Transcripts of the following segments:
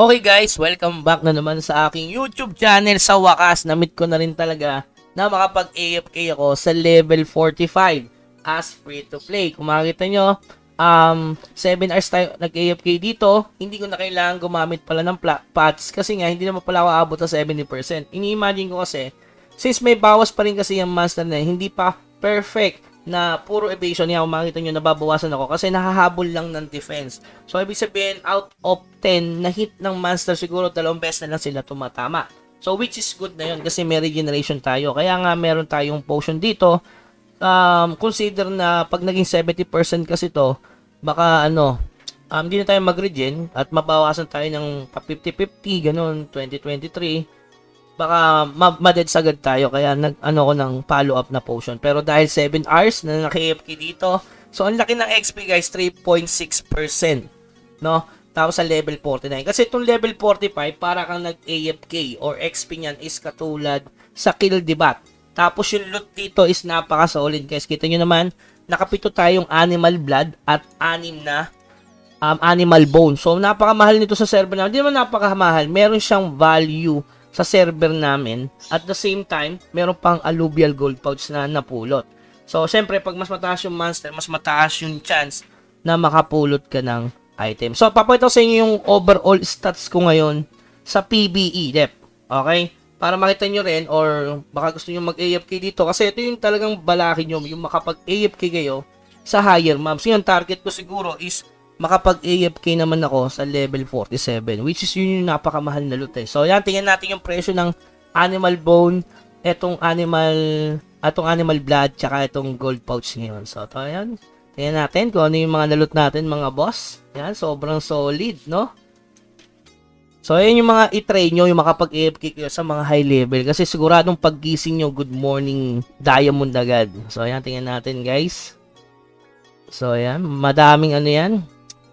Okay guys, welcome back na naman sa aking YouTube channel. Sa wakas, na-meet ko na rin talaga na makapag-AFK ako sa level 45 as free to play. Kung makikita nyo, 7 hours tayo nag-AFK dito. Hindi ko na kailangan gumamit pala ng patch kasi nga hindi naman pala ako abot sa 70%. Ini-imagine ko kasi, since may bawas pa rin kasi yung monster na hindi pa perfect na puro evasion niya, kung makikita nyo, nababawasan ako kasi nakahabol lang ng defense. So, ibig sabihin, out of 10 na hit ng monster, siguro 2 beses na lang sila tumatama. So, which is good na yun kasi may regeneration tayo. Kaya nga, meron tayong potion dito. Consider na pag naging 70% kasi to, baka hindi na tayo mag-regen at mabawasan tayo ng 50-50, ganun, 20-23. Baka ma-dead sagad tayo kaya nag-ano ko ng follow-up na potion. Pero dahil 7 hours na naka-AFK dito, so ang laki ng XP guys, 3.6%, no? Tapos sa level 49. Kasi itong level 45, para kang nag-AFK or XP niyan is katulad sa kill debat. Tapos yung loot dito is napaka-solid guys. Kita nyo naman, nakapito tayong animal blood at 6 na animal bone. So napakamahal nito sa server namin. Hindi naman napakamahal, meron siyang value sa server namin. At the same time, meron pang alluvial gold pouch na napulot. So, syempre, pag mas mataas yung monster, mas mataas yung chance na makapulot ka ng item. So, papakita ko sa inyo yung overall stats ko ngayon sa PBE dep. Okay? Para makita nyo rin, or baka gusto nyo mag-AFK dito. Kasi ito yung talagang balaki nyo, yung makapag-AFK kayo sa higher mobs. Yung target ko siguro is makapag-AFK naman ako sa level 47, which is yun yung napakamahal na loot eh. So, yan, tingnan natin yung presyo ng animal bone, etong animal blood, tsaka itong gold pouch ngayon. So, ito, yan. Tingnan natin kung ano yung mga naloot natin, mga boss. Yan, sobrang solid, no? So, yan yung mga i-try nyo, yung makapag-AFK kayo sa mga high level. Kasi siguradong paggising nyo, good morning, diamond agad. So, yan, tingnan natin, guys. So, yan, madaming ano yan.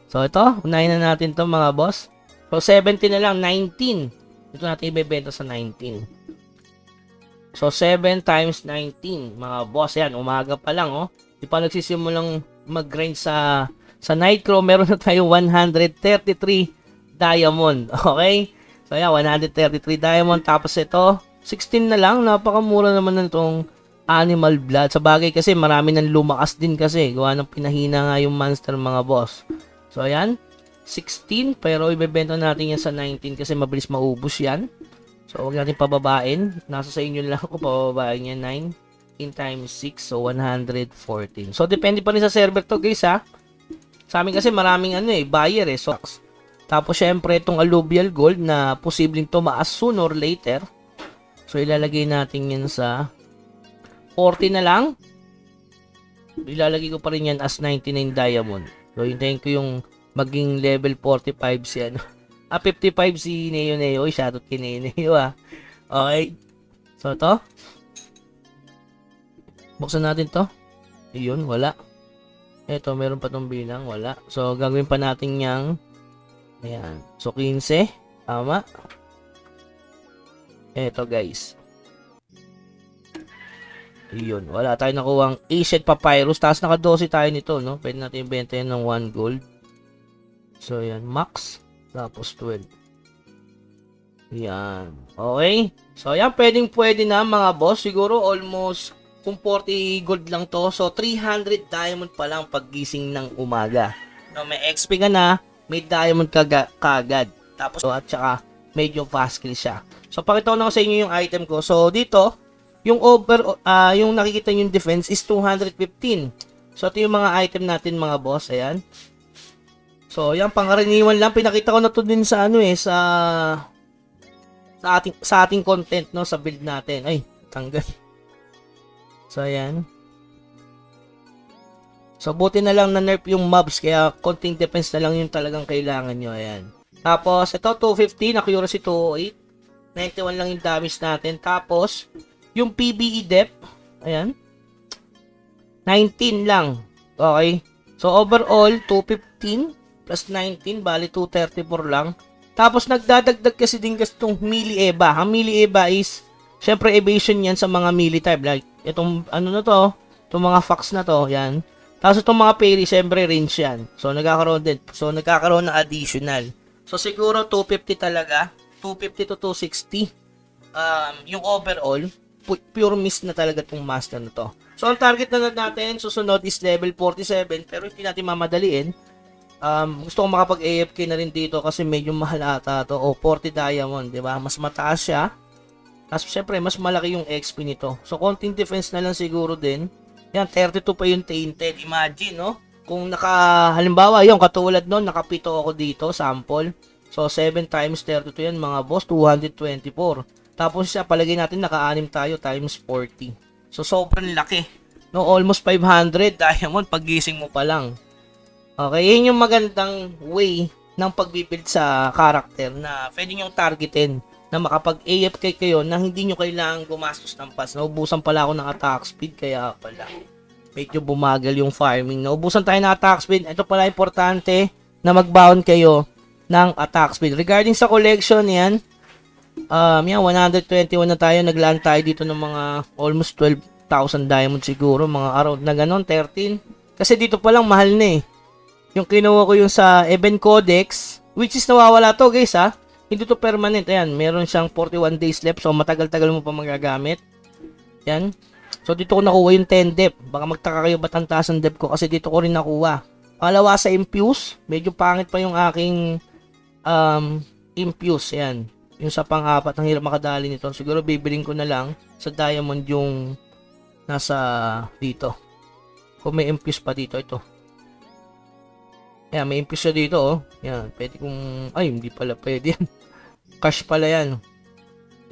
So, ito, unahin na natin to mga boss. So, 70 na lang, 19. Ito natin ibebenta sa 19. So, 7 times 19, mga boss. Yan, umaga pa lang, oh. Di pa nagsisimulang mag-grind sa Nightcrow. Meron na tayo 133 diamond. Okay? So, yan, 133 diamond. Tapos ito, 16 na lang. Napakamura naman na itong animal blood. Sa bagay kasi, marami nang lumakas din kasi. Gawa ng pinahina nga yung monster, mga boss. So, ayan, 16, pero ibebenta natin yan sa 19 kasi mabilis maubos yan. So, huwag natin pababain. Nasa sa inyo lang kung pababain yan, 9 times 6, so 114. So, depende pa rin sa server to, guys, ha. Sa amin kasi maraming buyer eh. So, tapos, syempre, itong alluvial gold na posibleng tumaas sooner or later. So, ilalagay natin yan sa 40 na lang. Ilalagay ko pa rin yan as 99 diamond. So, hintayin ko yung maging level 45 si 55 si Neo. Uy, shoutout kay Neo, ah. Okay. So, to. Buksan natin to. Ayun, wala. Ito, meron pa tong bilang. Wala. So, gagawin pa natin yung ayan. So, 15. Tama. Ito, guys. Ayun. Wala tayong nakuhang Ancient Papyrus. Tapos naka-12 tayo nito, no? Pwede natin ibenta yan ng 1 gold. So, yan. Max. Tapos 12. Yan. Okay. So, yan. Pwede na, mga boss. Siguro almost kung 40 gold lang to. So, 300 diamond pa lang paggising ng umaga. No, may XP ka na. May diamond kagad. Tapos, at saka, medyo fast kill siya. So, pakita ko na sa inyo yung item ko. So, dito, yung yung nakikita yung defense is 215. So, ito yung mga item natin, mga boss. Ayan. So, yan, pangaraniwan lang. Pinakita ko na to din sa sa ating content, no, sa build natin. Ay, tanggal. So, ayan. So, buti na lang na nerf yung mobs, kaya konting defense na lang yung talagang kailangan nyo. Ayan. Tapos, ito, 250, accuracy 208. 91 lang yung damage natin. Tapos, yung PBE depth, ayan, 19 lang. Okay. So, overall, 215 plus 19, bali 234 lang. Tapos, nagdadagdag kasi din itong melee eba. Ang melee eba is, syempre, evasion yan sa mga melee type. Like, itong, na to, itong mga fox na to, yan. Tapos, itong mga parry, syempre, range yan. So, nagkakaroon din. So, nagkakaroon ng additional. So, siguro 250 talaga. 250 to 260. Yung overall, pure miss na talaga tong master na to. So, ang target na natin, susunod is level 47, pero hindi natin mamadaliin. Gusto ko makapag AFK na rin dito kasi medyo mahal ata to. O, 40 diamond, di ba? Mas mataas siya. Tapos, syempre, mas malaki yung XP nito. So, konting defense na lang siguro din. Yan, 32 pa yung tainted. Imagine, no? Kung halimbawa, yung katulad nun, nakapito ako dito, sample. So, 7 times 32 yan, mga boss, 224. Tapos siya, palagay natin, naka-6 tayo, times 40. So, sobrang laki. No, almost 500 diamond paggising mo pa lang. Okay, yun yung magandang way ng pagbibuild sa character na pwede nyo targetin na makapag-AFK kayo na hindi nyo kailangan gumastos ng pass. Naubusan pala ako ng attack speed, kaya pala medyo bumagal yung farming. Naubusan tayo ng attack speed. Ito pala importante na mag-bound kayo ng attack speed. Regarding sa collection, yan, 121 na tayo. Naglaan tayo dito ng mga almost 12,000 diamond siguro. Mga around na ganon, 13. Kasi dito pa lang mahal na eh. Yung kinuha ko yung sa Event Codex, which is nawawala to guys ha. Hindi to permanent. Ayan, meron siyang 41 days left. So matagal-tagal mo pa magagamit. Yan. So dito ko nakuha yung 10 depth. Baka magtaka kayo ba't ang taas ang depth ko kasi dito ko rin nakuha. Pangalawa sa Infuse, medyo pangit pa yung aking Infuse. Yan. Yung sa pang-apat, ang hirap makadali nito. Siguro bibiling ko na lang sa diamond yung nasa dito. Kung may Infuse pa dito, ito. Ayan, may Infuse siya dito, oh. Yan, pwede kong... Ay, hindi pala pwede yan. Cash pala yan.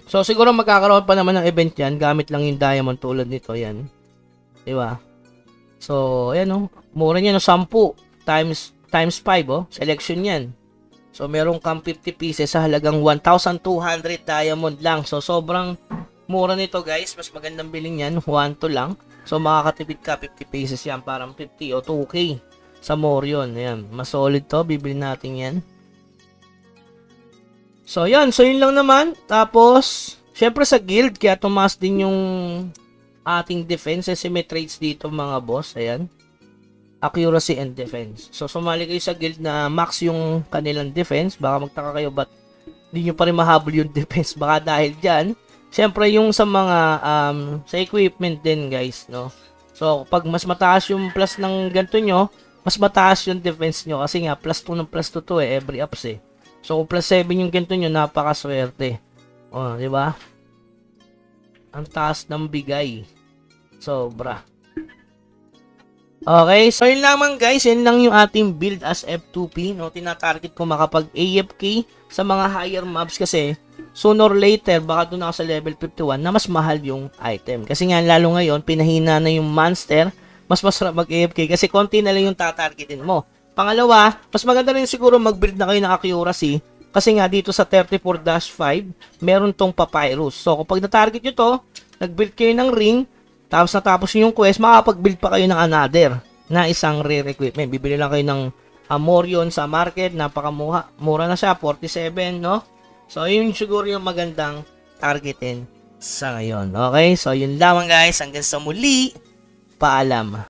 So, siguro magkakaroon pa naman ng event yan. Gamit lang yung diamond tulad nito, yan. Diba? So, ayan, oh. Mura niya, no? 10 times 5, oh. Selection yan. So, meron kang 50 pieces sa halagang 1,200 diamond lang. So, sobrang mura nito, guys. Mas magandang biling yan. 1 to lang. So, makakatipid ka 50 pieces yan. Parang 50 o 2K. Sa Morion. Ayan. Mas solid to. Bibili natin yan. So, yan. So, yun lang naman. Tapos, syempre sa guild, kaya tumaas din yung ating defense. Kasi may traits dito mga boss. Ayan. Accuracy and defense. So, sumali kayo sa guild na max yung kanilang defense. Baka magtaka kayo, ba't hindi nyo pa rin mahabol yung defense? Baka dahil dyan. Syempre, yung sa mga, sa equipment din, guys, no? So, pag mas mataas yung plus ng ganito nyo, mas mataas yung defense nyo. Kasi nga, plus 2 ng plus 2 to every ups eh. So, kung plus 7 yung ganito nyo, napakaswerte. O, di ba? Ang taas ng bigay. Sobra. Okay, so yun lamang guys, yun lang yung ating build as F2P, no? Tinatarget ko makapag AFK sa mga higher mobs kasi sooner or later, baka doon ako sa level 51 na mas mahal yung item. Kasi nga, lalo ngayon, pinahina na yung monster, mas masarap mag-AFK kasi konti na lang yung tatargetin mo. Pangalawa, mas maganda rin siguro mag-build na kayo ng accuracy kasi nga dito sa 34-5, meron tong papyrus. So, kapag na-target nyo to, nag-build kayo ng ring, tapos natapos nyo yung quest, makakapag-build pa kayo ng another na isang rare equipment. Bibili lang kayo ng Morion sa market, mura na siya, 47, no? So, yun siguro yung magandang targetin sa ngayon. Okay? So, yun lamang guys. Hanggang sa muli. Paalam.